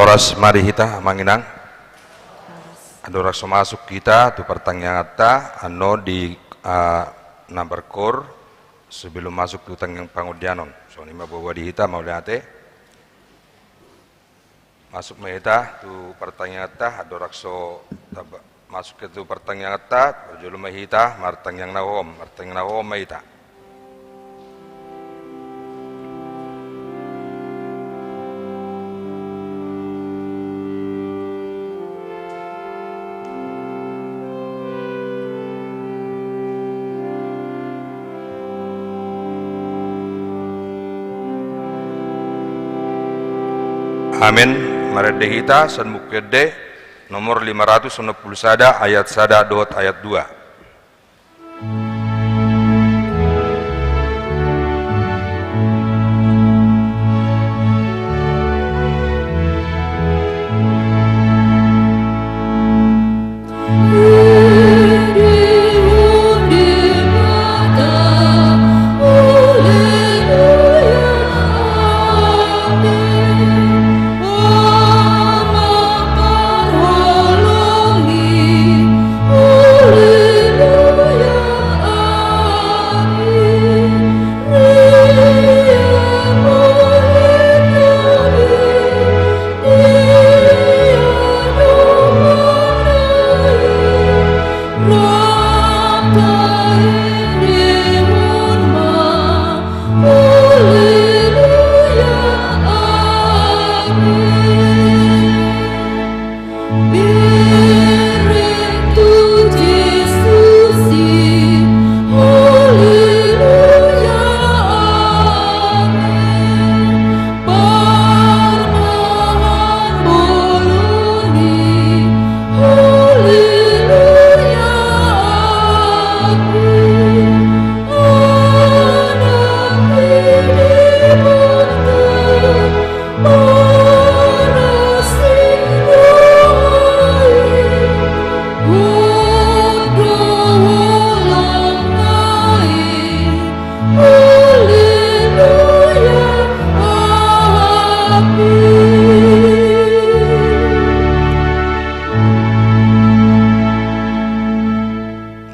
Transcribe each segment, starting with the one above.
Oras mari kita manginang ado rakso masuk kita tu pertanyaan ta ano di number core sebelum masuk tu tanggang pangudianon so ni mabawa di hita mau lihat masuk mahita tu pertanyaan ta ado rakso masuk ke tu pertanyaan ta berjulu mahita martanyang nawom mahita. Amin. Marede hita san mukede nomor 591 ayat 1 dot ayat 2.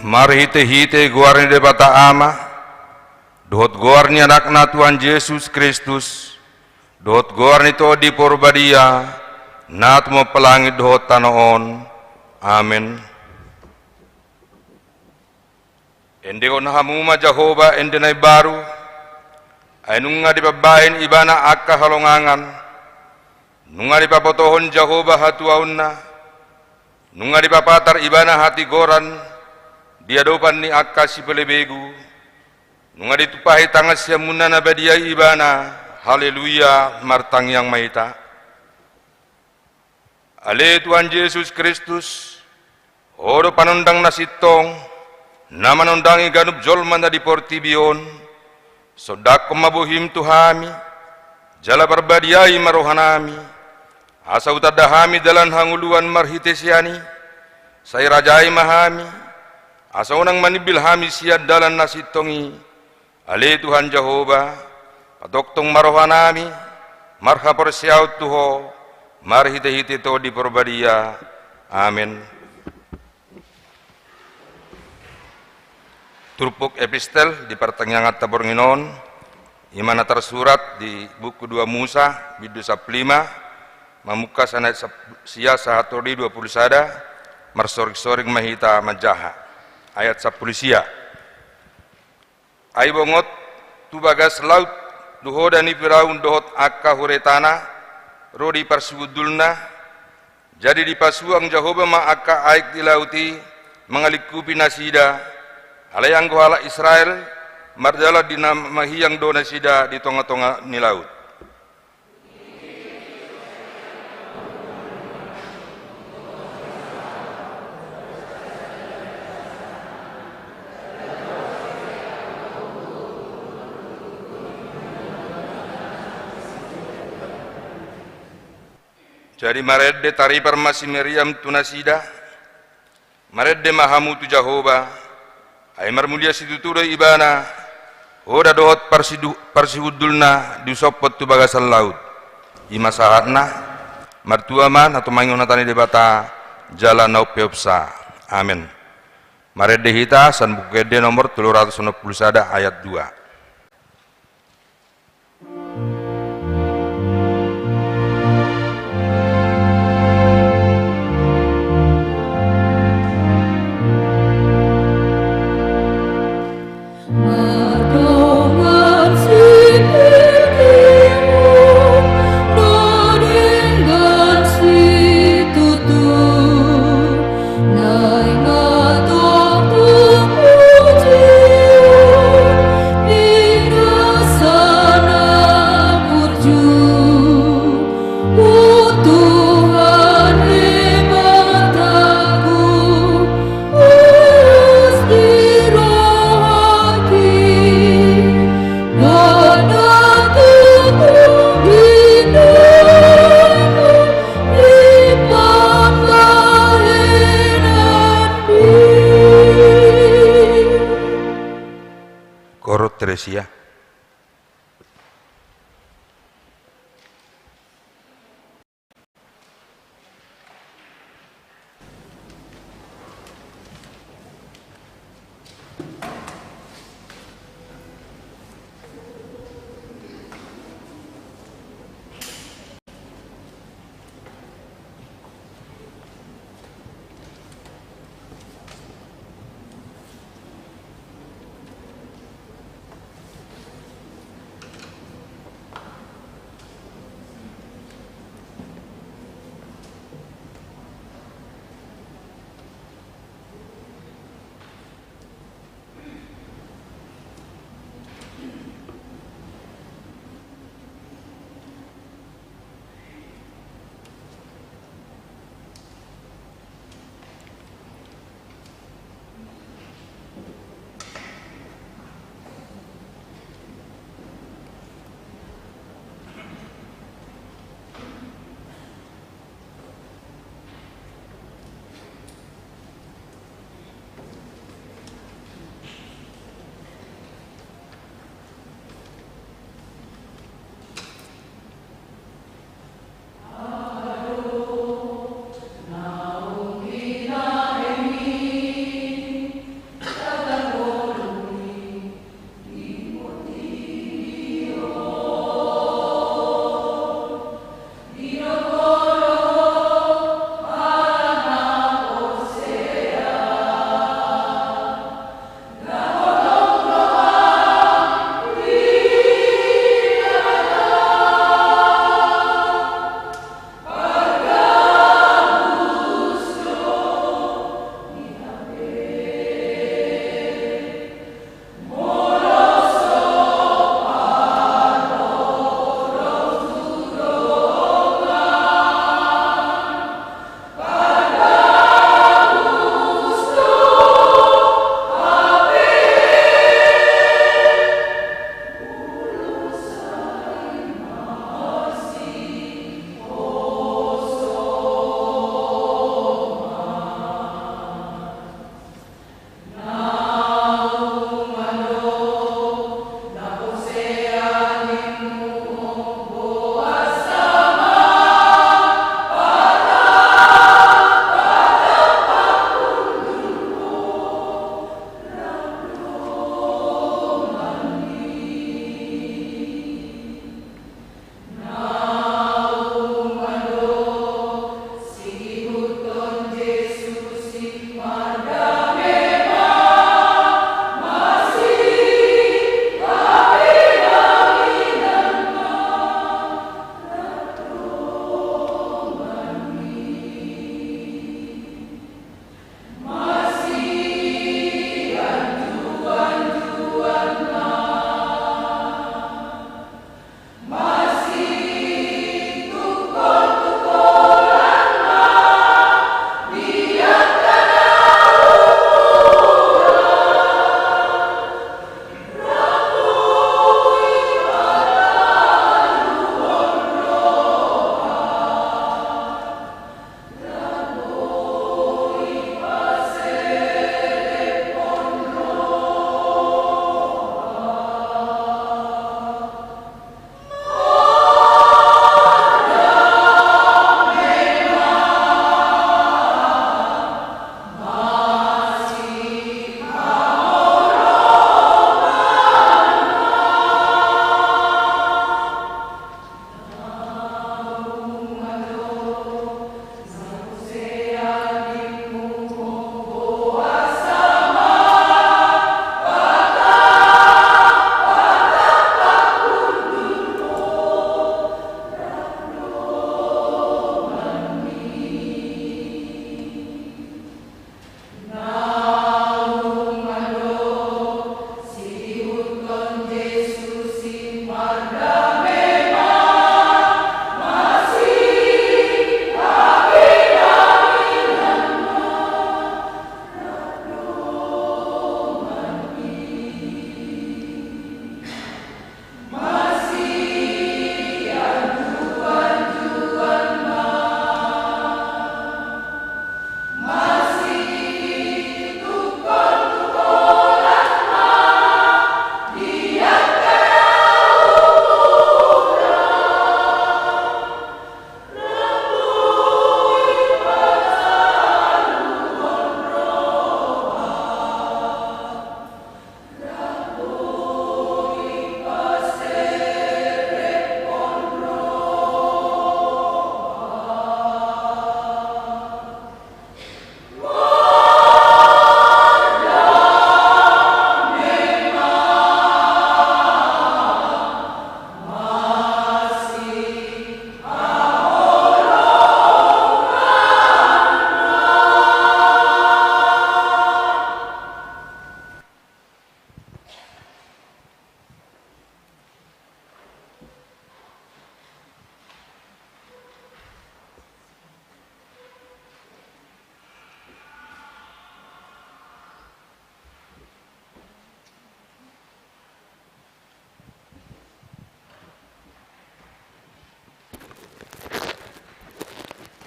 Mari hite guarni de bata ama, dohot guarni anakna Tuhan Yesus Kristus, dohot guarni to di porbadia, nat mo pelangi dohot tanoon, amin. Ende on hamuma Jehovah ende nay baru, ay nunga di babain ibana akka halongangan, nunga di papotohon Jehovah hatuauna, nunga di papatar ibana hati goran, dia dopan ni akka si pelebegu nunga ditupahi tangas yang munana badia ibana haleluya martang yang maita ale Tuhan Yesus Kristus odo panondang nasitong nama nondangi ganup jolman di portibion sodak mabuhim tuhami jala berbadiai marohanami asa utadahami dalan hanguluan marhitesiani saya rajai mahami asa unang manibil hami siad dalan nasitongi ale Tuhan Jehovah padoktong marohanami marha persiaut tuho marhite-hite to di porbadia amin. Turpuk epistel di pertanyaan tabornginon imana tersurat di buku 2 Musa bidu 5 mamuka sanat sia sahatori 20 sada marsorik-sorik mahita majaha ayat 10 sia ai bongot tu bagas laut duhodani piraun dohot akka huretana rodi parsudulna jadi dipasuang Jehovah ma akka aik di lauti mengalikupi nasida alayang gohala Israel mardala dinamahiyang do nasida di tonga-tonga ni laut. Jadi maredde tari permasi Miriam tunasida, maredde mahamu tu Jehovah, ay marmulia situtura ibana, oda dohot parsihudulna disopot tu bagasan laut, ima sahatna, martuaman atau mangunatani debata jalan nau peopsa. Amin. Mari dehita san bukede nomor 361 ayat 2. Korot Teresia.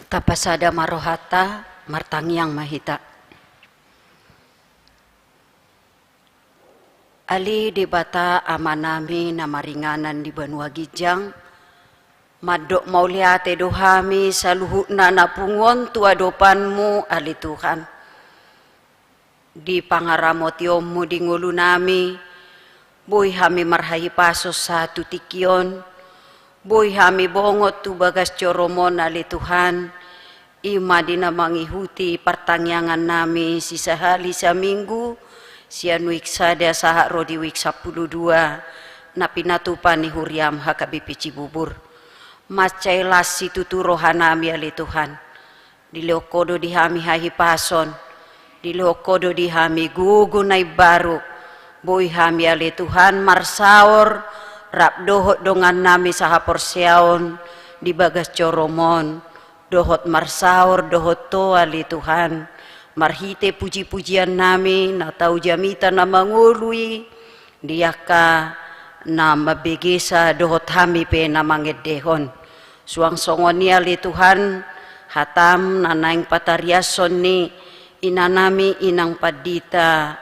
Tapasada marohata martangyang mahita. Ali di bata amanami na maringanan di Banua Gijang, madok mauliate dohami saluhut na napungon tuadopanmu ali Tuhan. Di pangaramotiomu di ngulu nami, boy hami marhayi pasos satu tikion, boy hami bongot tu bagas coromon ali Tuhan, ima di na mangihuti pertanyaan nami sisa hali sa minggu, sian wiksada sahak rodi wik 12 na pinatupan ni huriam hakabipi Cibubur. Macailas si tuturohanami ali Tuhan. Dileokodo di hami hahi pason, dileokodo di hami gugunay baru. Boy hami ali Tuhan marsaor, rap dohot dongan nami sahapor siaon, di bagas coromon, dohot marsaor dohot to ali Tuhan. Marhite puji-pujian nami na tau jamita na mangului diaka na mabegesa dohot hami pe na mangedehon suang songon ni ali Tuhan hatam na naing patariason ni inanami inang padita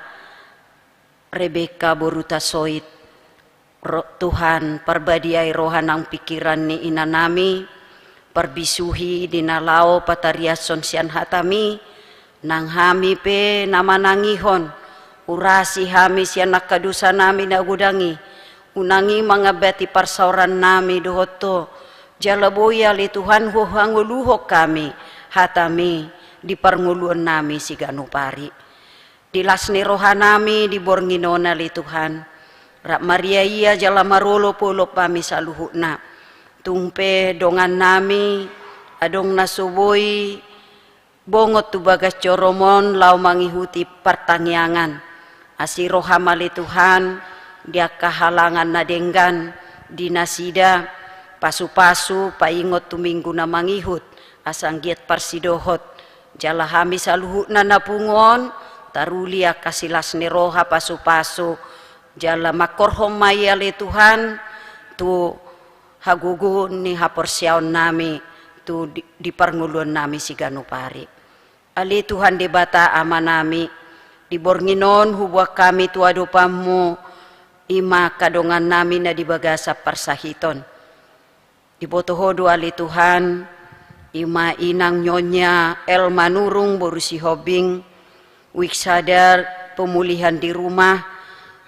Rebeka Boruta Soit. Tuhan perbadiai rohanang pikiran ni inanami perbisuhi dinalao patariason sian hatami nang hami pe namanangihon urasi hami sian nakadusa nami na gudangi unangi mangabati parsauran nami dohoto jalaboya li Tuhan hanguluhok kami hatami di parnguluan nami si ganupari dilasni rohanami di bornginona li Tuhan rak Maria iya jala marolo polo pami saluhuna tumpe dongan nami adong nasuboi bongot tu bagas coromon lau mangihuti pertanyaan asiro hamali Tuhan dia kehalangan nadenggan di nasida pasu-pasu paingot tu minggu na mangihut asanggiat parsidohot jala hami saluhut na napungon tarulia kasilas ni roha pasu-pasu jala makorhom maya le Tuhan tu hagugun ni haporsiaon nami tu di parnguluan nami si ganupari. Ali Tuhan di bata amanami di bornginon hubwa kami tuadopamu ima kadongan nami na di bagasa parsahiton di botohodo ali Tuhan ima inang nyonya El Manurung borusi hobing wiksadar pemulihan di rumah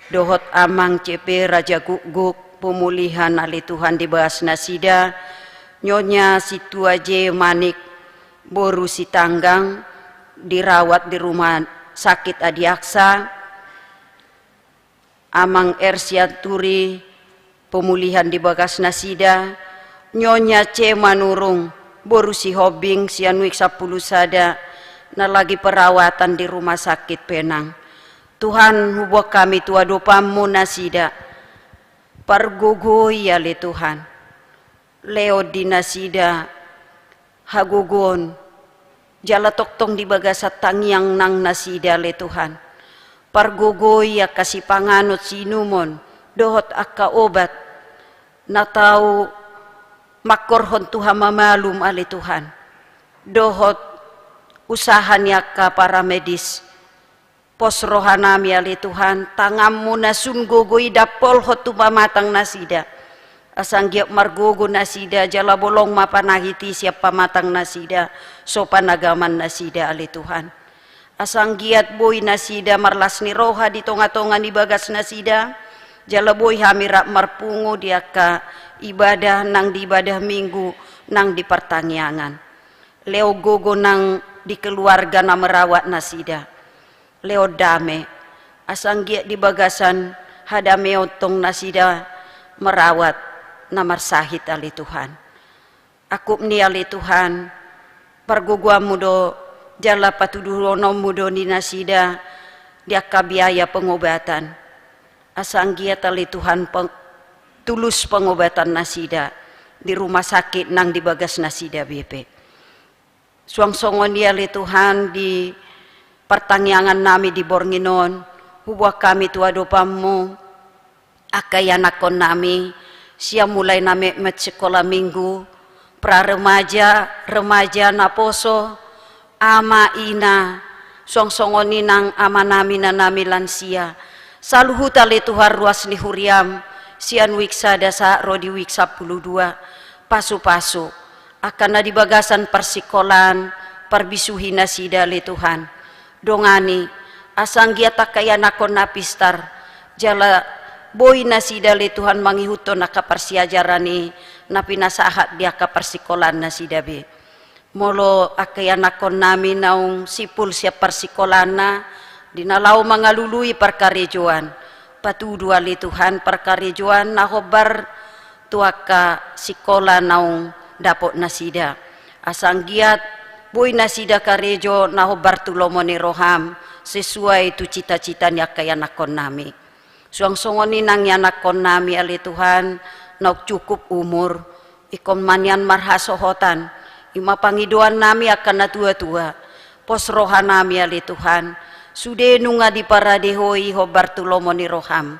dohot amang CP Raja Guguk pemulihan ali Tuhan di bahas nasida nyonya Situaje Manik borusi tanggang dirawat di rumah sakit Adiaksa amang Ersiaturi pemulihan di bagas nasida nyonya C Manurung borusi hobing sianwik 10 sada na lagi perawatan di rumah sakit Penang. Tuhan hubwa kami tuadopamu nasida pargugoy ya le Tuhan leo di nasida hagugon jala toktong di bagasat tangyang nang nasida le Tuhan pargogoy ya kasi panganot sinumon dohot akka obat na tau makorhon Tuhan mamalum ali Tuhan dohot usahan yaka para medis pos rohanami ali Tuhan tangammu nasun gogoy dapol hot tumamatang nasida asanggiap margogo nasida jala bolong mapanahiti siap pamatang nasida so panagaman nasida ali Tuhan asanggiat boy nasida marlas ni roha di tonga-tonga di bagas nasida jala boy hamirak marpungo dia ka ibadah nang di ibadah minggu nang di pertanyaan leo gogo nang di keluarga na merawat nasida leo dame asanggiat di bagasan hadame otong nasida merawat namar sahit ali Tuhan akup ni ali Tuhan pargugua mudo jala patudurono mudo ni nasida dia kabiaya pengobatan asanggiat ali Tuhan tulus pengobatan nasida di rumah sakit nang di bagas nasida BP suang songon dia ali Tuhan di pertanyaan nami di bornginon hubwa kami tuadopamu akayanakon nami siya mulai nami met sekolah minggu pra remaja na poso, ama ina, songsongoni nang ama nami na nami lansia, saluhu tali Tuhan ruas ni huriam, sian wiksa dasa rodi wiksa 12, pasu-pasu, akan na dibagasan persikolan, perbisuhi nasida li Tuhan, dongani, asang giata kaya nakon napistar, jala boy nasida li Tuhan mangihuto na kaparsiajarani, na pinasahat dia kaparsikolan nasida be. Molo akaya nakon nami naung sipul siap persikolana, dinalaw mga lului perkarejoan, patudua li Tuhan perkarejoan na hobar tuaka sikola naung dapot nasida. Asang giat boy nasida karejo na hobar tulomoni roham, sesuai tu cita-cita niya kaya nakon nami. Suang-songoni nang yanakon nami ali Tuhan, na cukup umur, ikom manyan marhasohotan, ima pangiduan nami akan na tua-tua, pos roha nami ali Tuhan, sude nunga di paradehoi hobar tulomoni roham.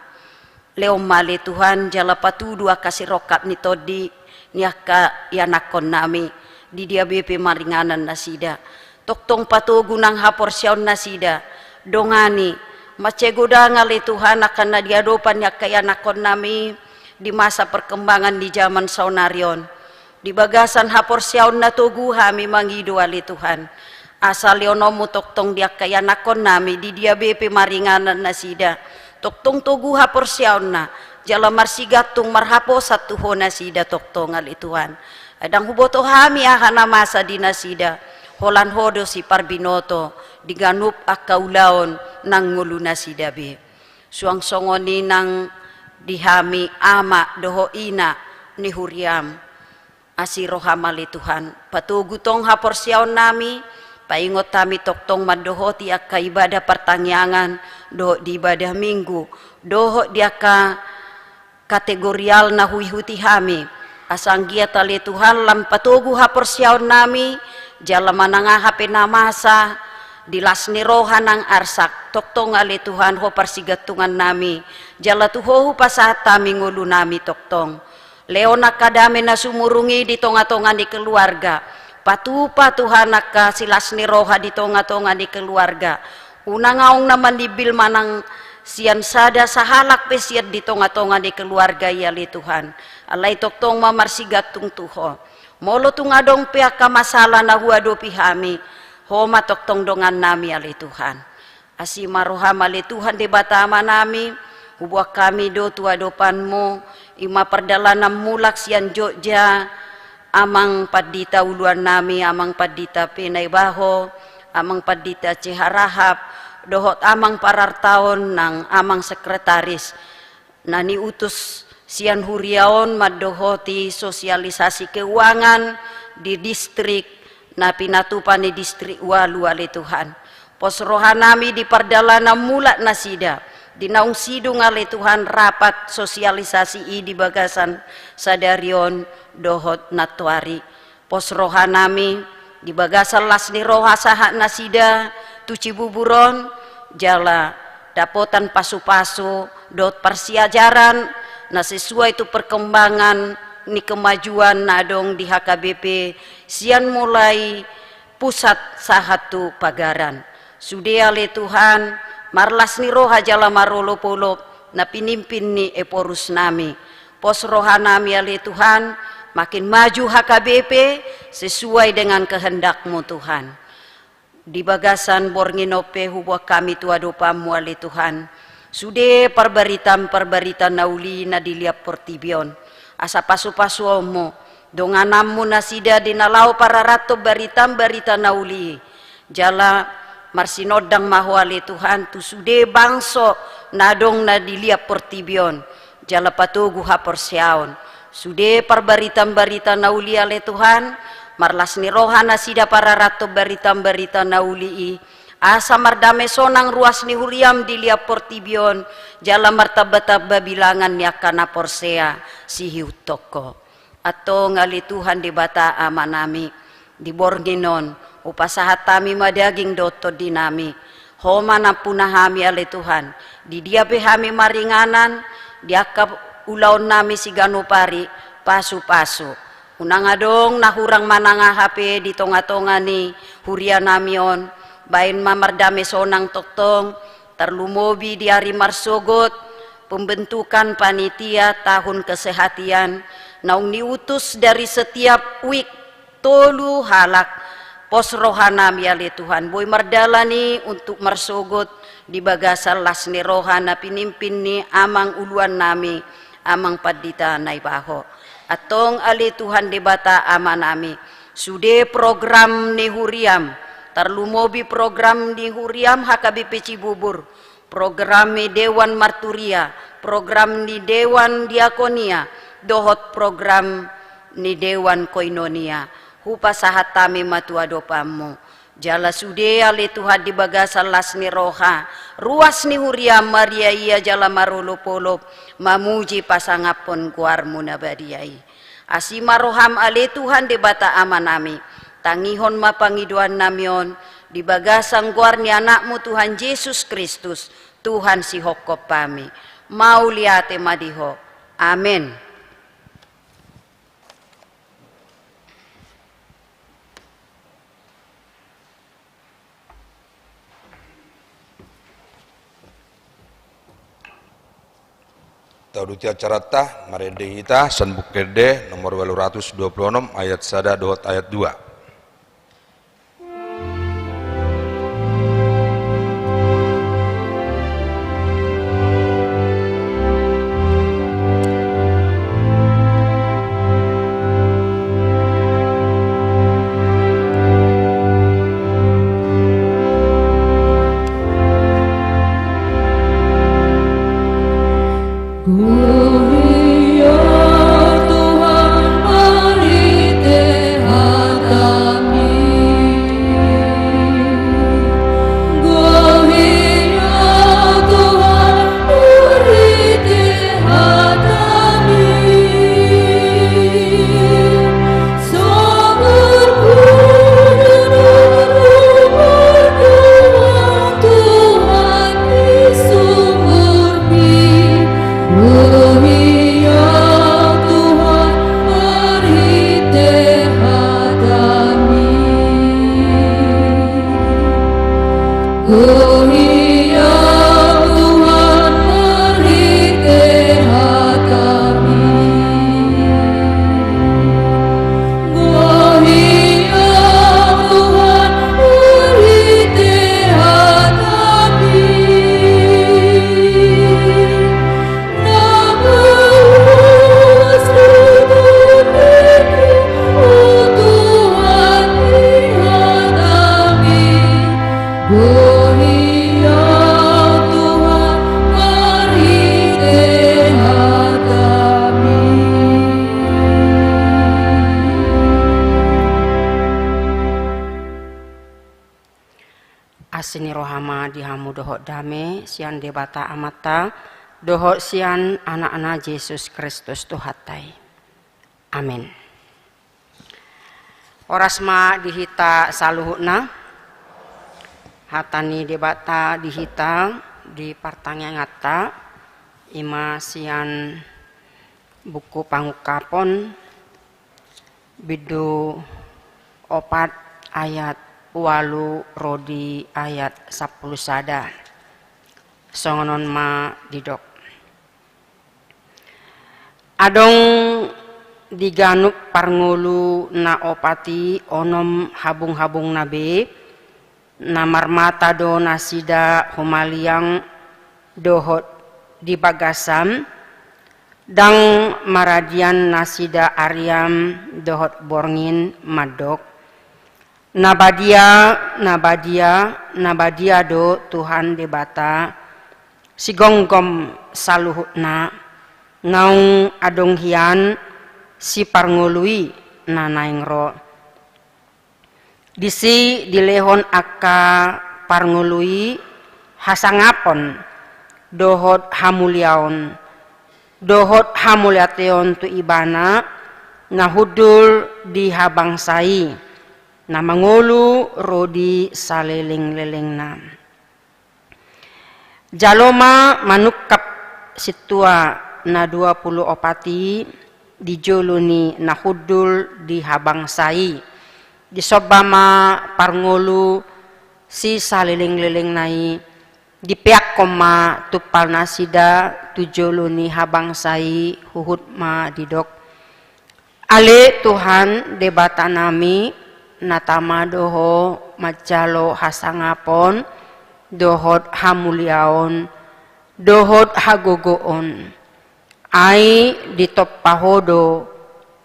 Leom mali Tuhan, jala patudua kasih rokat ni todi, niaka yanakon nami, di dia BP maringanan nasida, toktong patugunang hapor siyaon nasida, dongani, macegoda ngali Tuhan akan na diadopan niya kaya nakon nami, di masa perkembangan di zaman saunarion, di bagasan hapor siyaon na tugu hami mangidu ali Tuhan, asal yonomu toktong dia kaya nakon nami, di dia BP maringanan nasida, toktong tugu hapor siyaon na, jala marsigatung marhapo satu ho nasida toktong ali Tuhan, adang huboto hami ahana masa di nasida, holan hodo si parbinoto, diganup akaulaon nang ngulu nasida be. Suang songoni nang dihami ama doho ina ni huriam, asirohama li Tuhan, patugutong hapor siyaon nami, paingot kami toktong madoho tiak ka ibadah pertangyangan, doho di ibadah minggu, doho dia ka kategorial na huihuti hami, asang gia tali Tuhan lam patugu hapor siyaon nami, jala mananga hape namasa, dilas ni roha nang arsak, toktong ali Tuhan ho persigatungan nami, jala tuho pasat tami ngulu nami toktong. Leona kadame na sumurungi di tonga-tonga di keluarga, patupa Tuhan naka silas ni roha di tonga-tonga di keluarga, unangaung naman dibil manang sian sada sahalak pesiat di tonga-tonga di keluarga ya li Tuhan, alay toktong mamarsigatung tuho, molo tungadong pihak masalah na huado pihami, homa toktong dongan nami ali Tuhan, asima roham ali Tuhan di batama nami, hubuak kami do tua dopanmu, ima perdalanam mulak sian Jogja, amang padita uluan nami, amang padita Pinay Baho, amang padita Ciharahap, dohot amang parartaon nang amang sekretaris, nani utus sian huriaon madohoti sosialisasi keuangan di distrik, na pinatupan di distrik Walu ali Tuhan, pos rohanami di perdalanam mulak nasida, di naung sidung ali Tuhan rapat sosialisasi i di bagasan sadarion dohot natwari, pos rohanami di bagasan lasni roha sahat nasida tu Cibuburon, jala dapotan pasu-pasu dot persiajaran na sesuai tu perkembangan ni kemajuan nadong di HKBP sian mulai pusat sahatu pagaran, sudia le Tuhan marlas ni roha jala marolo-polo na pinimpin ni eporus nami, pos roha nami ale Tuhan makin maju HKBP sesuai dengan kehendakmu Tuhan. Di bagasan Bornginope hubwa kami tuadopamu ale Tuhan, sude perberitan nauli na diliap portibion, asa pasu-pasu omo, donganammu nasida dinalau para rato baritam barita nauli, jala marsinodang mahu ale Tuhan tu sude bangso nadong na diliap portibion, jala patugu hapor siaon, sude perberitam barita nauli ale Tuhan, marlas ni roha nasida para rato baritam nauli, asa mardame sonang ruas ni huriam diliap portibion, jala martabata babilangan ni akana porsea si hiutoko, atau ngali Tuhan di bata amanami, di Bornginon, upasahat tami madaging doto dinami, homa na punahami ale Tuhan, di dia behami maringanan, di akap ulaon nami si ganupari, pasu-pasu, Unang adong nahurang mananga HP di tonga-tonga ni huria namion, bain mamardame sonang toktong, terlumobi di hari marsogot, pembentukan panitia tahun kesehatian, naung niutus dari setiap week tolu halak pos rohana miale Tuhan, boy mardalani untuk marsogot di bagasal lasni rohana pinimpin ni amang uluan nami, amang padita naibaho. Atong ali Tuhan debata ama nami sude program ni huriam terlumobi program di huriam HKBP Cibubur, program ni Dewan Marturia, program ni Dewan Diakonia, dohot program ni Dewan Koinonia. Hupa sahat tami matua dopamu jala sude ali Tuhan di bagasal lasni roha ruas ni huriam Maria ia jala marulupolop mamuji pasangapon kuarmu nabadiai asima roham ali Tuhan debata amanami tangihon mapangiduan namion di bagasang guar ni anakmu Tuhan Yesus Kristus Tuhan si hokop pami mau liate madiho amin. Taudutia carata marede hita sanbuk kerde nomor 826 ayat sada dot ayat 2. Asini rohama dihamu dohok dame sian debata amata dohok sian anak-anak Yesus Kristus Tuhatai. Amin. Orasma dihita saluhukna hatani debata dihita di partangnya ngata ima sian buku pangukapon bidu opat ayat walu rodi ayat 10 sada songonon ma didok adong diganup parngulu na opati onom habung-habung nabe namar mata do nasida humaliang dohot di bagasam dang maradian nasida Aryam dohot borngin madok nabadia do Tuhan debata sigonggom saluhutna naung adong hian si parngului nanaing ro disi dilehon akka parngului hasangapon dohot hamuliateon tu ibana nahudul dihabangsai na mangulu rodi saleling-lelengna jaloma manukap situa na 20 opati dijoluni nahudul di habangsai di sobama parngolu si saliling-liling nai di pihak koma tupal nasida tujoluni habangsai huhut ma didok ale Tuhan debata nami natama doho macalo hasangapon dohot hamuliaon dohot hagogoon ai ditoppahodo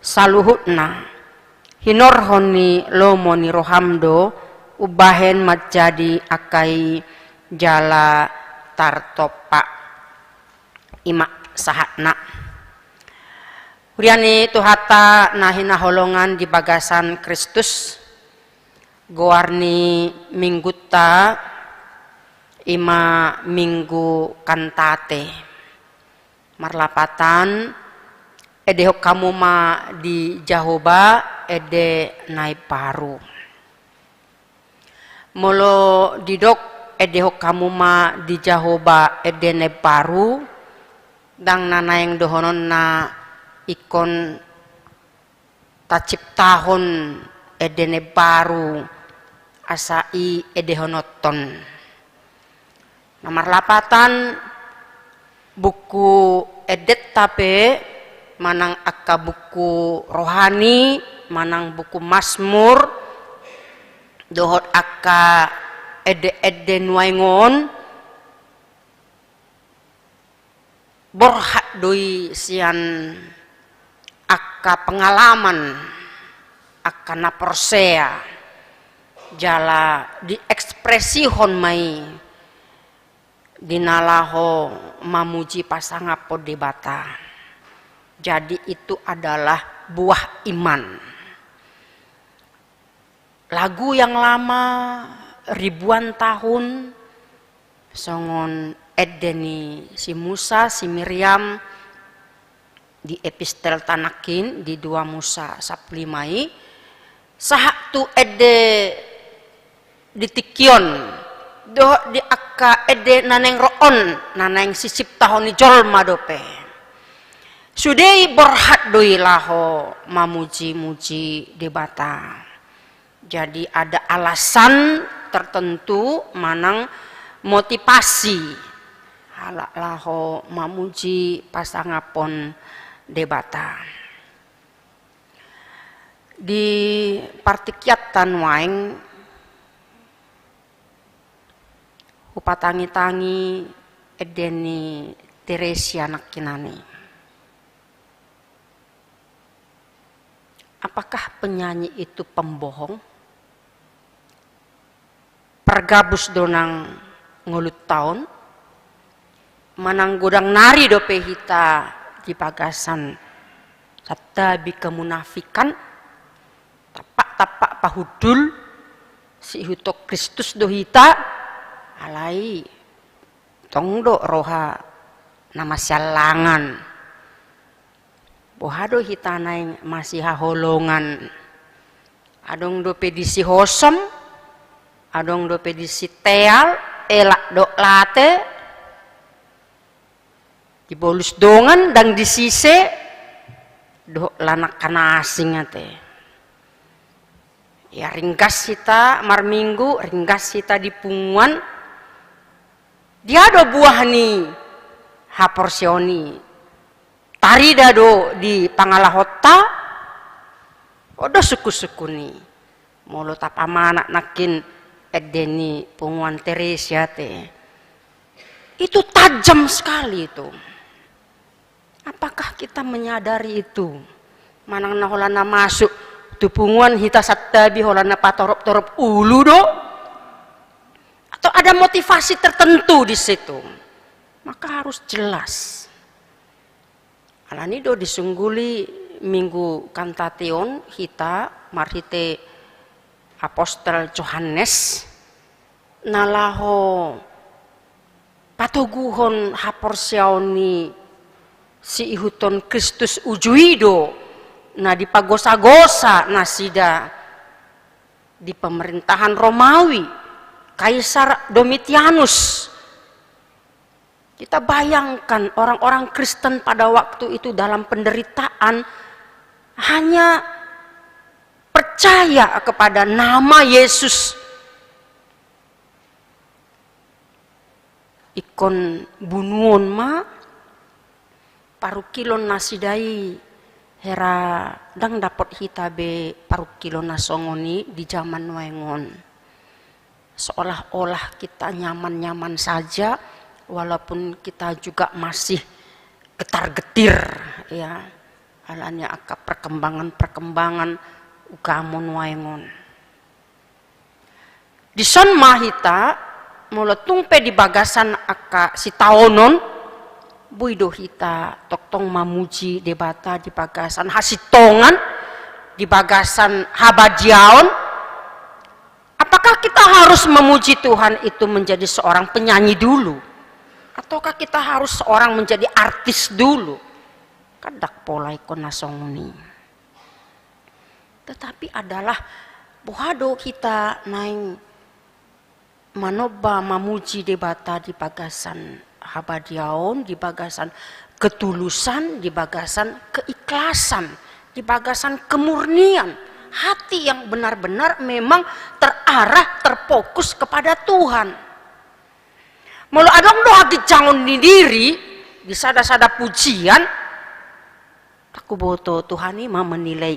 saluhutna hinorhoni lomoni rohamdo ubahen majadi akai jala tartopa ima sahatna Uriani tuhata nahina holongan di bagasan Kristus goarni mingguta ima minggu kantate marlapatan edehok kamu ma di Jahoba ede nai paru molo didok edehok kamu ma di Jahoba ede nai paru dang nanayang dohonon na ikon taciptahon edene baru asai edehonoton nomor lapatan buku edet tape manang akka buku rohani manang buku Mazmur dohot akka ede nuaingon borhat doi sian akka pengalaman akka naporsea jala diekspresihon mai dinalaho mamuji pasangapo debata jadi itu adalah buah iman lagu yang lama ribuan tahun songon edeni si Musa si Miriam di epistel tanakin di 2 Musa 15 sahak tu ede ditikion doh di akka ede naneng roon naneng sisip tahoni jolma dope sudei berhat doi laho mamuji-muji debata jadi ada alasan tertentu manang motivasi halak laho mamuji pasangapon debata di partikyatan waing upatangi-tangi edeni Teresia nakinani apakah penyanyi itu pembohong pergabus donang ngulut tahun manang godang nari dope hita di bagasan sabda bi kemunafikan tapak pahudul si hutok Kristus dohita alai tongdo roha nama sialangan bohado hita naing masih haholongan adong dope disi hosom adong dope disi teal elak dok late dibolus dongan dan disise doh lanak kana asing ate ya ringkas kita marminggu ringkas kita di punguan dia do buah ni haporsioni tari dado di pangalahota odo suku-suku ni molo tapamana nakin edeni punguan Teresia te itu tajam sekali itu. Apakah kita menyadari itu? Manang na holana masuk tupunguan hita sattabi holana patorop-torop ulu do? Atau ada motivasi tertentu di situ? Maka harus jelas. Alani do disungguli minggu kantation hita marhite apostel Yohanes nalaho patoguhon haporsiaoni si ihuton Kristus ujuido na dipagosa-gosa nasida di pemerintahan Romawi Kaisar Domitianus. Kita bayangkan orang-orang Kristen pada waktu itu dalam penderitaan hanya percaya kepada nama Yesus. Ikon bunuon ma parukilon nasidai hera dang dapat hitabe parukilon nasongoni di zaman waengon. Seolah-olah kita nyaman-nyaman saja, walaupun kita juga masih getar-getir, ya. Alanya aka perkembangan ugamon waengon. Di son mahita mulatung pe di bagasan aka si taonon buido hita toktong mamuji debata di bagasan hasitongan di bagasan habadiaon. Apakah kita harus memuji Tuhan itu menjadi seorang penyanyi dulu? Ataukah kita harus seorang menjadi artis dulu? Kadak pola ikon nasongni. Tetapi adalah bohado kita naing manoba mamuji debata di bagasan habadiaon, di bagasan ketulusan, di bagasan keikhlasan, di bagasan kemurnian. Hati yang benar-benar memang terarah, terfokus kepada Tuhan. Malu adong doa gicangon di diri, di sada-sada pujian, aku boto Tuhan ini mau menilai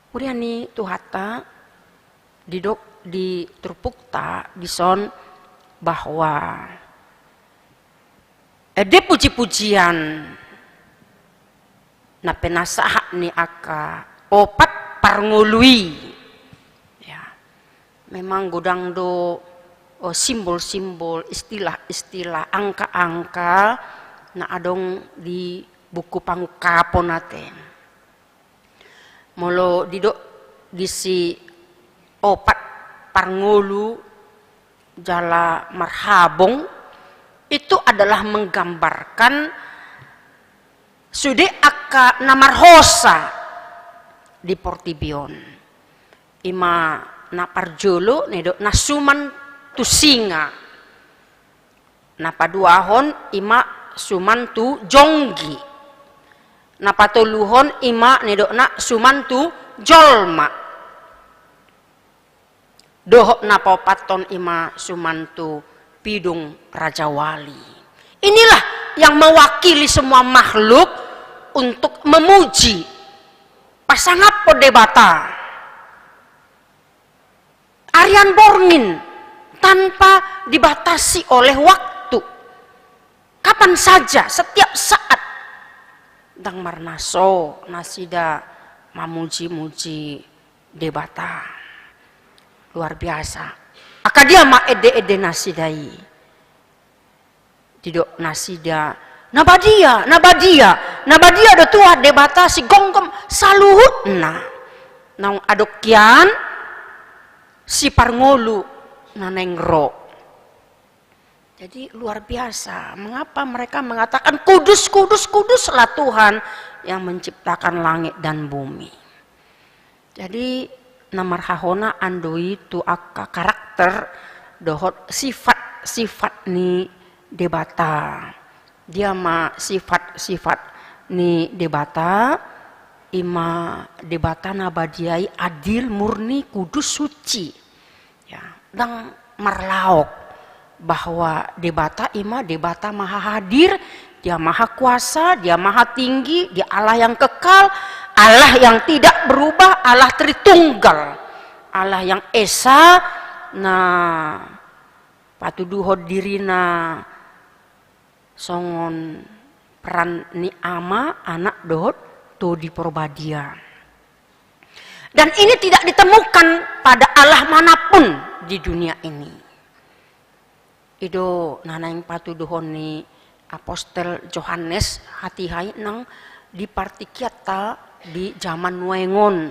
Kemudian ni Tuhata di terpukta di son bahwa ede puji-pujian na penasaha ni aka opat parngului, ya. Memang godang do simbol-simbol, istilah-istilah, angka-angka na adong di buku pangukapon natin. Molo didok disi opat parngulu jala marhabong itu adalah menggambarkan sude aka namarhosa di Portibion. Ima na parjolo nedok nasuman tu singa. Na paduahon ima suman tu jonggi. Na patuluhon ima nedok na suman tu jolma. Dohok na papaton ima suman tu pidung Raja Wali. Inilah yang mewakili semua makhluk untuk memuji pasangapo debata Arian Borngin tanpa dibatasi oleh waktu, kapan saja, setiap saat dang marnaso nasida mamuji-muji debata luar biasa. Akadia ma ede-ede nasidai didok nasida nabadia do tua debata si gonggom saluhut naung adokyan si parngolu nanengro. Jadi luar biasa. Mengapa mereka mengatakan kudus, kudus, kuduslah Tuhan yang menciptakan langit dan bumi. Jadi namarhahona andoi tu aka karakter dohot sifat-sifat ni debata. Dia ma sifat-sifat ni debata ima debata nabadiai adil, murni, kudus, suci. Ya, dang marlaok bahwa debata ima debata maha hadir, dia maha kuasa, dia maha tinggi, dia Allah yang kekal, Allah yang tidak berubah, Allah Tritunggal, Allah yang esa na patuduhod dirina songon peran ni ama anak dohot tu di porbadia. Dan ini tidak ditemukan pada Allah manapun di dunia ini. Ido nanaing patuduhon ni apostel Yohanes hati-hai nang di partikiata di zaman nuengon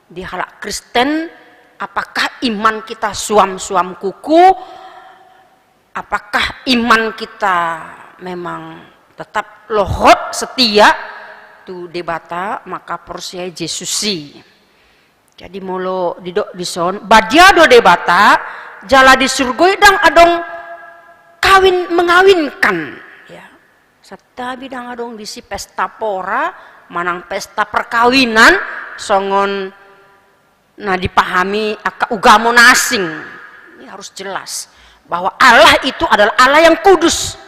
di halak Kristen. Apakah iman kita suam-suam kuku? Apakah iman kita memang tetap lohot setia tu debata maka porsiai Jesusi. Jadi molo didok dison badia do debata jala di surga dang adong kawin mengawinkan ya. Serta bidang adong disi pesta pora, manang pesta perkawinan, songon nah dipahami aka ugamo nasing. Ini harus jelas bahwa Allah itu adalah Allah yang kudus.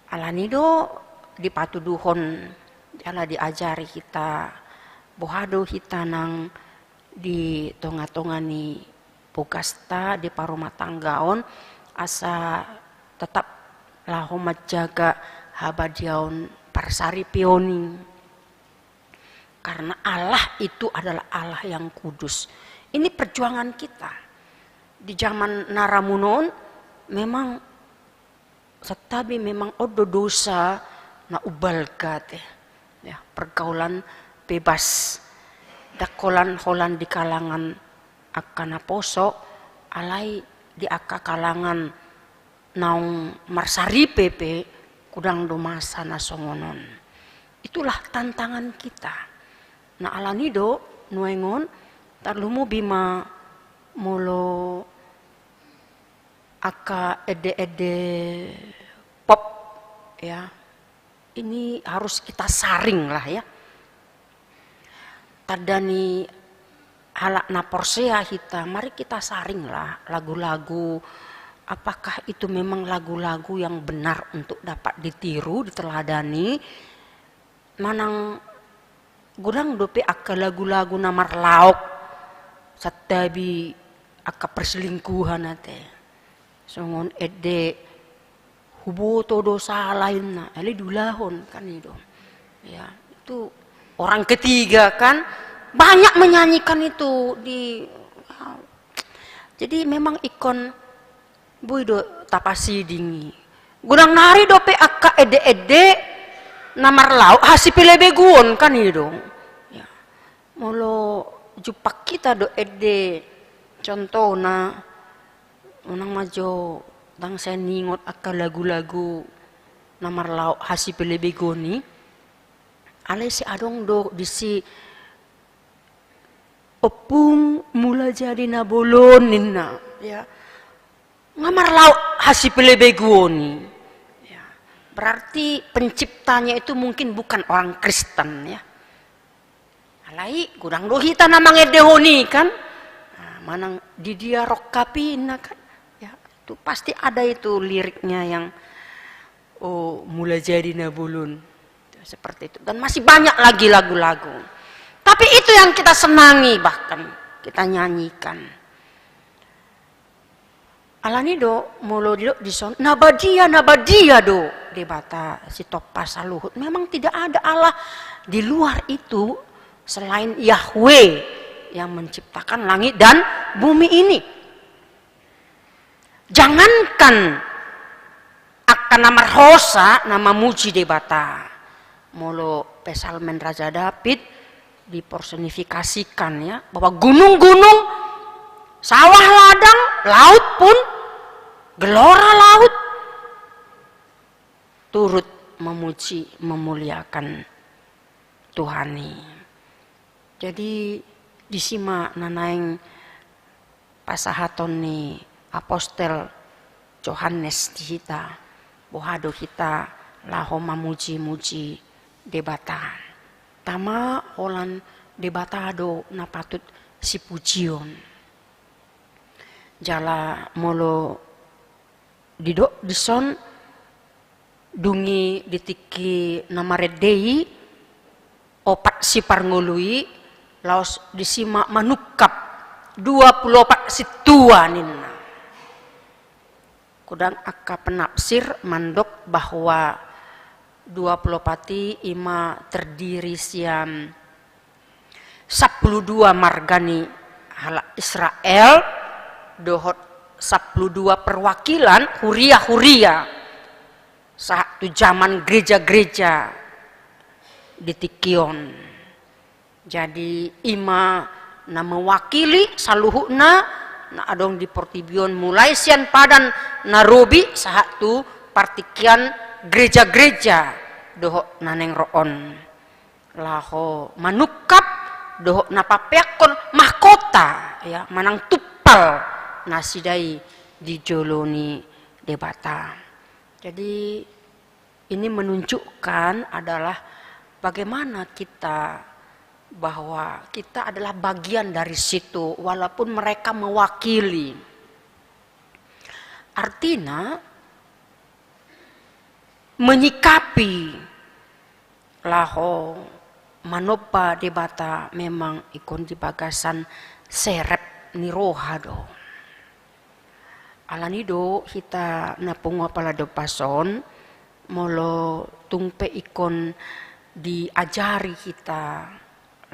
Allah nido dipatuduhon, Allah diajari kita, bohado kita nang di tonga-tongani pugasta di parumah tanggaon asa tetap laho menjaga habadiaon parsari pioni, karena Allah itu adalah Allah yang kudus. Ini perjuangan kita di zaman naramunon. Memang setabi memang odo dosa na ubalga teh ya, pergaulan bebas dakolan holan di kalangan akana poso alai di aka kalangan naung marsari pepe kudang domasa nasongonon. Itulah tantangan kita. Nah alanido nuengon tarlumu bima molo aka ede-ede pop ya. Ini harus kita saring lah ya. Tadani halak naporsea kita, mari kita saring lah lagu-lagu. Apakah itu memang lagu-lagu yang benar untuk dapat ditiru, diteladani? Manang gudang dope aka lagu-lagu namar lauk, satabi aka perselingkuhan ate. Songon ede hubo todo salahin na, ali dulahon kan itu. Ya, itu orang ketiga kan banyak menyanyikan itu di. Jadi memang ikon buido tapasi dingi. Gudang nari dope akka ede-ede namar lau hasipile beguon kan itu. Ya. Molo jupak kita do ede contoh na unang majo tang saya ningot akka lagu-lagu namar lau hasipile begoni. Ale si adong do disi opung mula jadi nabolon ninna ya. Ngamar lauk hasipile beguoni. Ya. Berarti penciptanya itu mungkin bukan orang Kristen ya. Alai gudang dohita namang edehoni kan. Nah, manang di dia rokkapina kan. Ya, itu pasti ada itu liriknya yang oh mulai jadi nabulun. Seperti itu. Dan masih banyak lagi lagu-lagu. Tapi itu yang kita senangi bahkan kita nyanyikan. Alanido mulo di son nabadia do debata si topa saluhut. Memang tidak ada Allah di luar itu selain Yahweh yang menciptakan langit dan bumi ini. Jangankan akan nama Hosa, nama muji debata. Mulo pesalmen Raja David dipersonifikasikan ya bahwa gunung-gunung, sawah ladang, laut pun gelora laut turut memuji memuliakan Tuhani. Jadi disima nanaing pasahaton ni apostel Yohanes kita bohado kita laho mamuji-muji debata. Tama olan debatado na patut si pujion. Jala molo didok dison dungi ditiki namaredei opat si parngului laos disima manukap 24 si tua ninna. Kudang akka penafsir mandok bahwa 24 ima terdiri siam 12 margani halak Israel dohot 12 perwakilan huria saat tu zaman gereja-gereja di Tikion. Jadi ima na mewakili saluhuna na adong di Portibion mulai sian padan narobi saat tu partikian gereja-gereja dohok naneng roon laho manukap dohok napapeakon mahkota ya manang tupal nasidai di joloni debata. Jadi ini menunjukkan adalah bagaimana kita, bahwa kita adalah bagian dari situ walaupun mereka mewakili. Artinya menyikapi laho manopa debata memang ikon di bagasan serep niroha do. Alanido kita napung pala do pason molo tungpe ikon diajari kita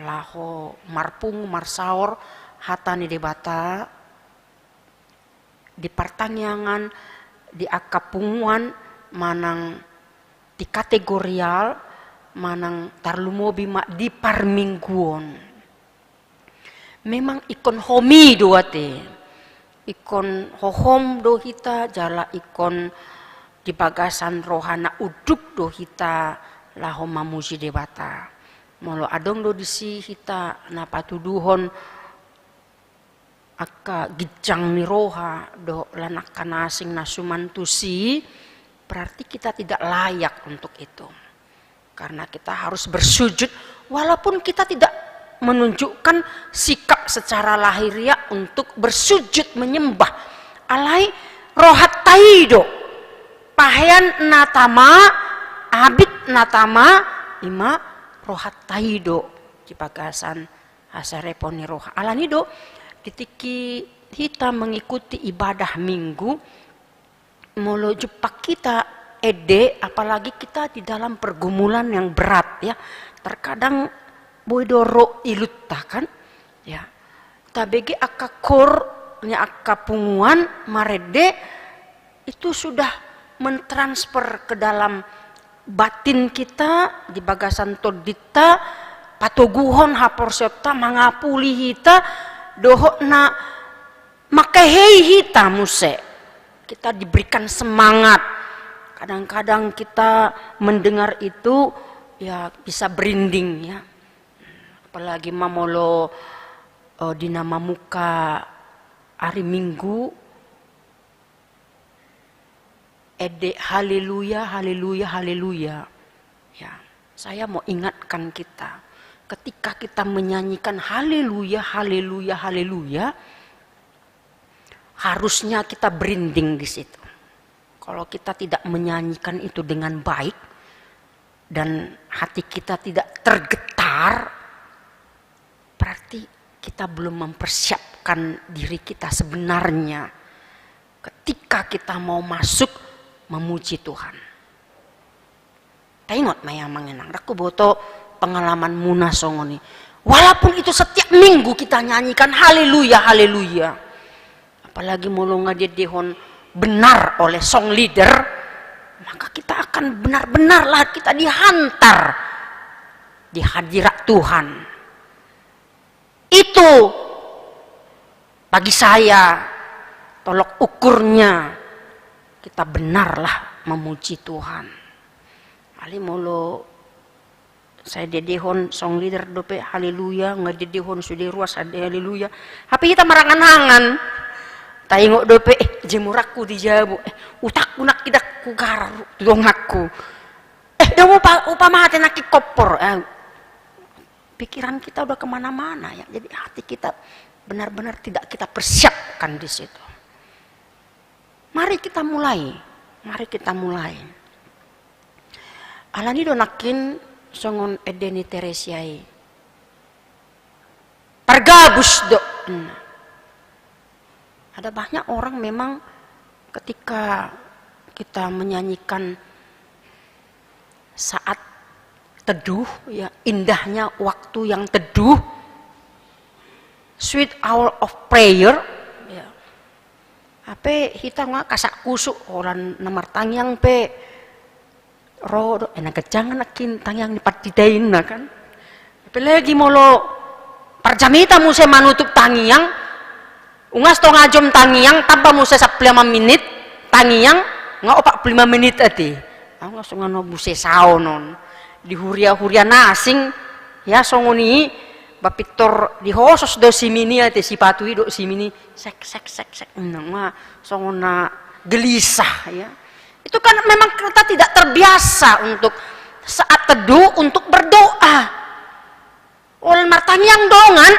laho marpung marsaor hatani debata di pertanyaan di akapunguan manang di kategorial manang tarlumobi mak di parmingguon. Memang ikon homi doate. Ikon hohom do hita jala ikon di bagasan rohana uduk do hita laho mamuji debata. Molo adong do disi hita napatuduhon aka gijang ni roha do lanak kanasing nasumantusi, berarti kita tidak layak untuk itu. Karena kita harus bersujud walaupun kita tidak menunjukkan sikap secara lahiriah untuk bersujud menyembah alai rohat taido pahean natama abid natama ima rohat taido di bagasan hasareponi roha alanido ditiki kita mengikuti ibadah minggu molo jepak kita apalagi kita di dalam pergumulan yang berat ya, terkadang boidoro ilutta kan ya, tabegi akakor nya akapunguan marede itu sudah mentransfer ke dalam batin kita di bagasan todita patoguhon haporsepta mangapuli hita dohona makehei hita muse kita diberikan semangat. Kadang-kadang kita mendengar itu ya bisa berinding ya. Apalagi mamolo di nama muka hari Minggu haleluya haleluya haleluya. Ya, saya mau ingatkan kita ketika kita menyanyikan haleluya haleluya haleluya harusnya kita berinding di situ. Kalau kita tidak menyanyikan itu dengan baik dan hati kita tidak tergetar, berarti kita belum mempersiapkan diri kita sebenarnya ketika kita mau masuk memuji Tuhan. Tengok maya mengenang, aku boto pengalaman munasongoni. Walaupun itu setiap minggu kita nyanyikan haleluya haleluya, apalagi mulunga dehon benar oleh song leader, maka kita akan benar-benarlah kita dihantar di hadirat Tuhan. Itu bagi saya tolok ukurnya kita benarlah memuji Tuhan. Ali molo saya dedehon song leader dope haleluya, ngadedehon sudah ruas ada haleluya. Tapi kita marangan-angan. Tengok dope jemurakku dijabu utakku nak tidak ku garu dongakku dong upama hati nak kopor pikiran kita udah kemana-mana ya, jadi hati kita benar-benar tidak kita persiapkan di situ. Mari kita mulai alani donakin songon edeni teresiai pergabus do. Ada banyak orang memang ketika kita menyanyikan saat teduh ya, indahnya waktu yang teduh, sweet hour of prayer ya. Ape kita nggak kasak kusuk orang nomor tangyang pe rodo enak kejangan nakin tangyang di patidain kan. Apalagi molo parjamita muse manutup tangyang ungas to ngajom tangiang tanpa musa 15 menit tangiang nga 45 menit ati nga so ngano buse saonon di huria-huria nasing ya songoni bapitor di hosos do simini ati sipatui do simini sek nga songona gelisah ya Itu kan memang kita tidak terbiasa untuk saat teduh untuk berdoa. Oleh martanyang dongan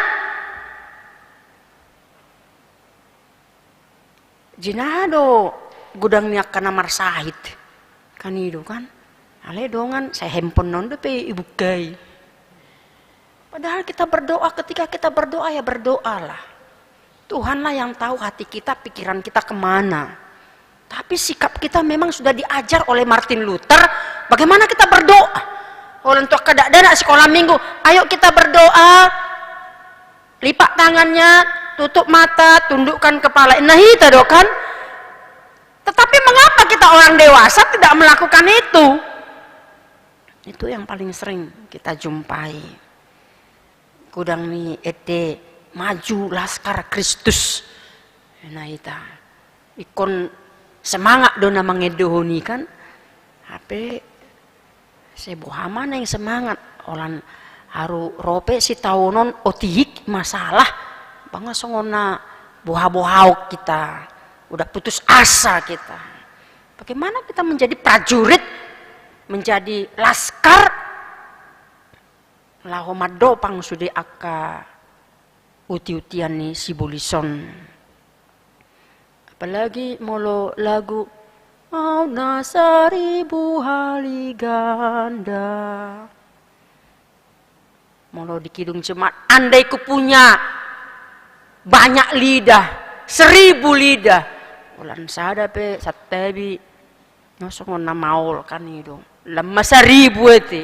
jinado gudangnya kana marsahit kan itu kan ale dongan saya handphone non pe ibu gay. Padahal kita berdoa, ketika kita berdoa ya berdoalah. Tuhanlah yang tahu hati kita, pikiran kita kemana. Tapi sikap kita memang sudah diajar oleh Martin Luther bagaimana kita berdoa. Orang tua kadang-kadang sekolah minggu, ayo kita berdoa, lipat tangannya, tutup mata, tundukkan kepala. Nah itu kan. Tetapi mengapa kita orang dewasa tidak melakukan itu? Itu yang paling sering kita jumpai. Kudang ni ete maju laskar Kristus. Nah itu ikon semangat dona mengedohoni kan. Tapi sebuah yang semangat orang haru rope si tahunon otihik masalah bangga songona buah-buah kita. Udah putus asa kita. Bagaimana kita menjadi prajurit, menjadi laskar, lahomado pang sude aka uti-utian ni si bulison. Apalagi molo lagu mau na seribu hari ganda. Molo di kidung jemaat, andai ku punya banyak lidah, 1000 lidah. Ulan sada pe satebi nosongon na maul kan itu lama 1000 itu.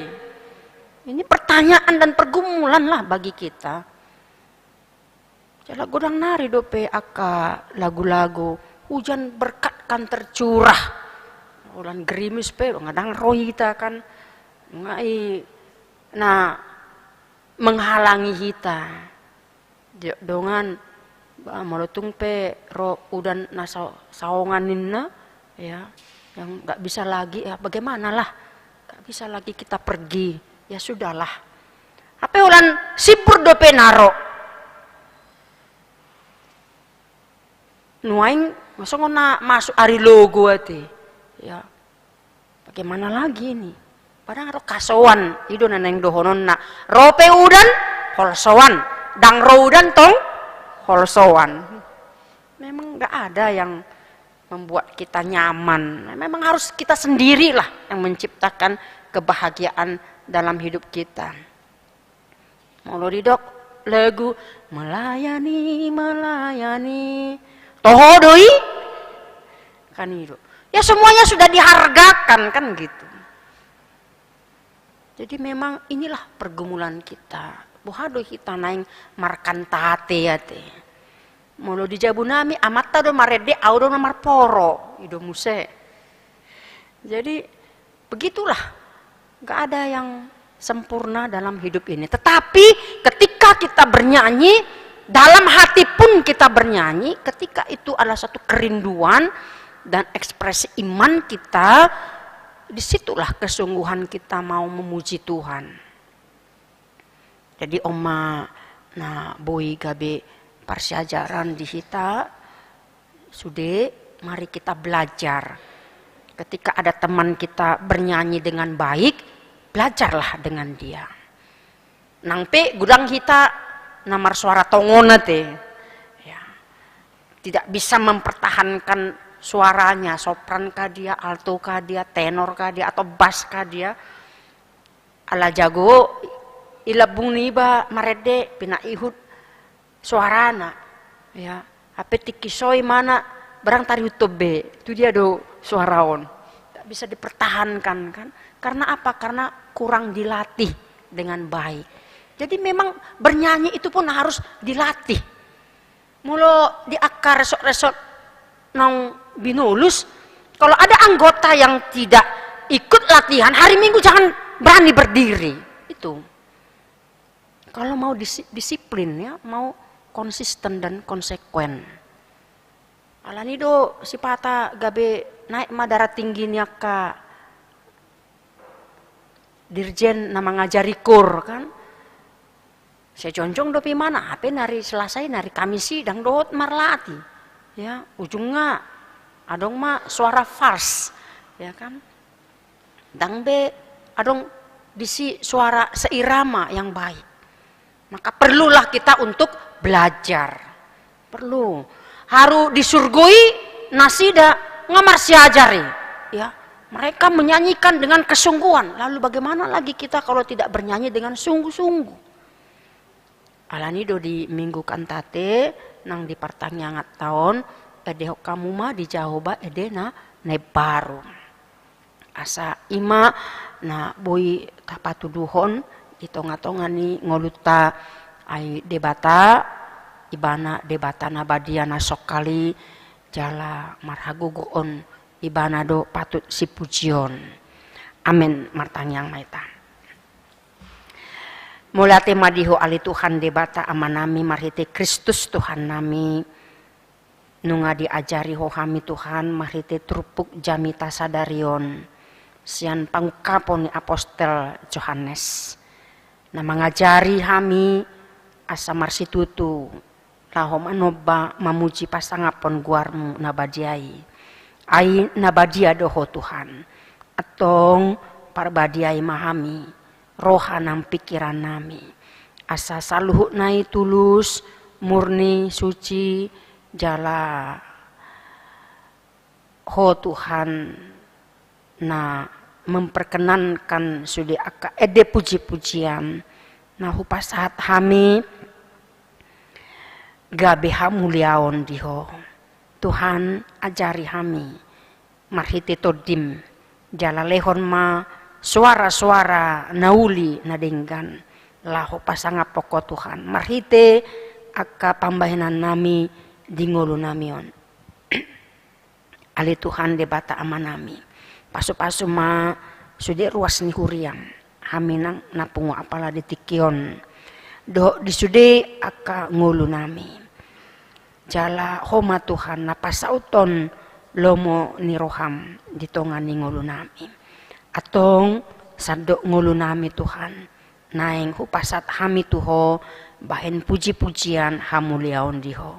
Ini pertanyaan dan pergumulan lah bagi kita. Jala godang nari dope aka lagu-lagu hujan berkat kan tercurah. Ulan gerimis pe ngadang roh kita kan ngai nah menghalangi kita. Dongan malotung pe ro udan nasa saonganin na ya yang nggak bisa lagi ya bagaimana lah nggak bisa lagi kita pergi ya sudahlah apa ulan sipur dope naro nuaing masuk na masuk ari logo ati ya bagaimana lagi ini padahal ro kasowan ido naneng dohonon na rope udan holsowan dang ro udan tong holsowan. Memang nggak ada yang membuat kita nyaman. Memang harus kita sendirilah yang menciptakan kebahagiaan dalam hidup kita. Mau didok lagu melayani melayani tohodoi kan itu. Ya semuanya sudah dihargakan kan gitu. Jadi memang inilah pergumulan kita. Buhado kita naing markantate ya te. Molo di Jabunami amata do marede audo nomar poro ido muse. Jadi begitulah. Enggak ada yang sempurna dalam hidup ini. Tetapi ketika kita bernyanyi, dalam hati pun kita bernyanyi, ketika itu adalah satu kerinduan dan ekspresi iman kita, disitulah kesungguhan kita mau memuji Tuhan. Jadi oma na boy gabe parsiajaran di hita sude mari kita belajar. Ketika ada teman kita bernyanyi dengan baik, belajarlah dengan dia. Nangpe gudang kita namar suara tongona te. Ya. Tidak bisa mempertahankan suaranya, sopran kah dia, alto kah dia, tenor kah dia atau bass kah dia. Ala jago ilabung niba marede pinaihut suarana ya ape tikisoy mana barang tari utobe itu dia do suaraon tak bisa dipertahankan kan karena apa karena kurang dilatih dengan baik. Jadi memang bernyanyi itu pun harus dilatih mulo di akar resok-resok nong binulus kalau ada anggota yang tidak ikut latihan hari Minggu jangan berani berdiri itu. Kalau mau disiplin ya, mau konsisten dan konsekuen. Alanido si pata gabe naik madara tingginya ka dirjen nama ngajari kur kan. Saya jonjong dopi mana? Apa nari Selasa nari Kamisi dang dohot marlati. Ya, ujungnya adong mah suara fals. ya kan? Dangbe adong disi suara seirama yang baik. Maka perlulah kita untuk belajar. Perlu. Haru disurgui nasida ngamar siajari. Ya, mereka menyanyikan dengan kesungguhan. Lalu bagaimana lagi kita kalau tidak bernyanyi dengan sungguh-sungguh? Alani do di minggu kantate nang di pertanyaan tahun ede kamu mah di Jahoba ede na baru. Asa ima na boy tapatuduhon itonga-tongani ngoluta ai debata ibana debata na badiana sokali jala marhagugoon ibana do patut si pujion. Amin martanyang maita. Mulate madiho ali Tuhan debata amanami marhite Kristus Tuhan nami nunga diajari ho kami Tuhan marhite trupuk jamita sadarion sian pangkapon ni apostel Yohanes na mangajari kami asa marsitutu lahom anoba mamuji pasangapon guarmu nabadiai ai nabadia doho Tuhan atong parbadiai mahami rohanang pikiran nami asa saluhut nai tulus murni suci jala ho Tuhan na memperkenankan sudi aka ede puji-pujian nah hupasahat hami gabe hamuliaon diho Tuhan ajari hami marhite todim jala lehon ma suara-suara nauli nadenggan laho pasanga poko Tuhan marhite aka pambahenan nami dingolo namion ali Tuhan debata amanami pasu-pasu ma sude ruas ni huriang haminang napungo apala ditikion do disude aka ngulu nami jala homa Tuhan napasauton lomo ni roham ditongan ni ngulu nami atong sadok ngulu nami Tuhan naeng hupasat hami tuho bahen puji-pujian hamuliaon diho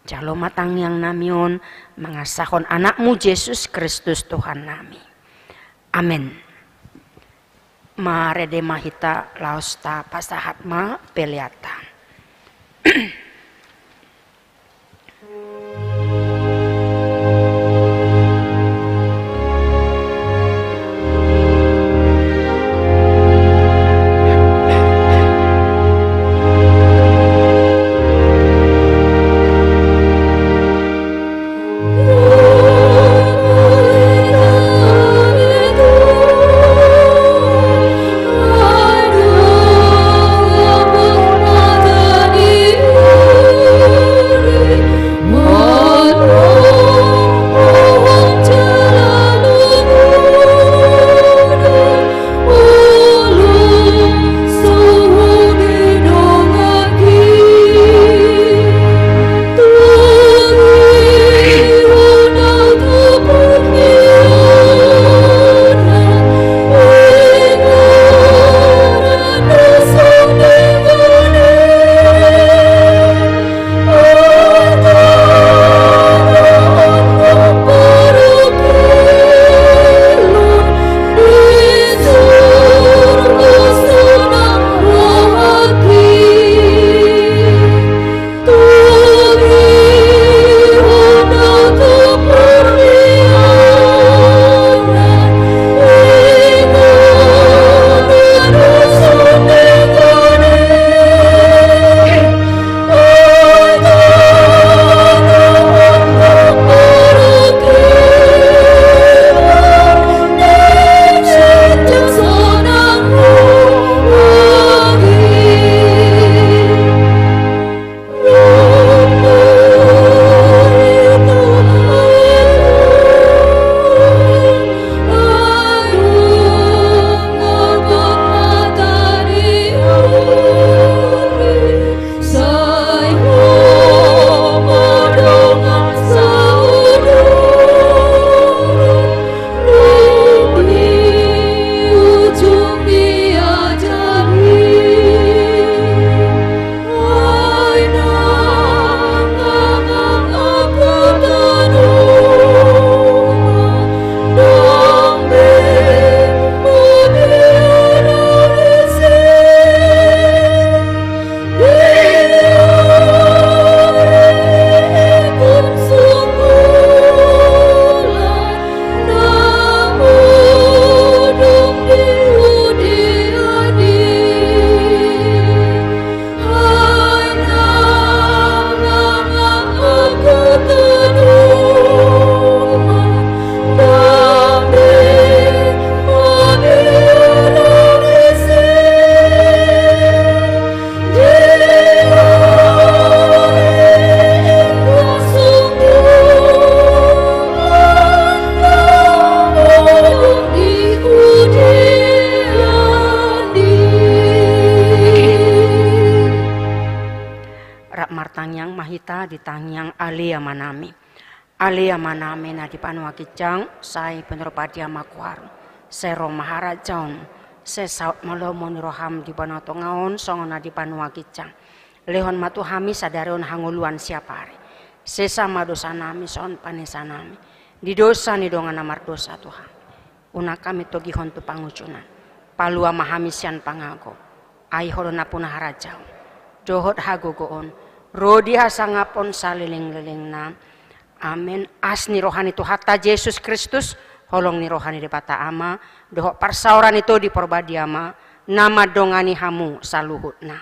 jalo matang yang namion mengasahon anakmu Yesus Kristus Tuhan nami. Amin. Marede mahita lausta pasahat ma peliata. Oh sa ditangyang alea manami. Alea manami na di panwa kijang sai peneropadia makwar. Sero maharajaon se saut malomon roham di panoto ngaon songon na di panwa kijang. Lehon matu hami sadarion hanguluan siapare. Sesama dosa nami son panesa nami. Di dosa ni dongan amar dosa Tuhan. Una kami togi hontu pangucunan. Palua mahamisian pangago. Ai holona punah harajau. Dohot hagogoon. Rodi hasangapon saliling-liling na. Amin. Asni rohani tu hatta Yesus Kristus. Holong ni rohani di bata ama. Dohot parsauran itu di porbadiama. Nama dongani hamu saluhut na.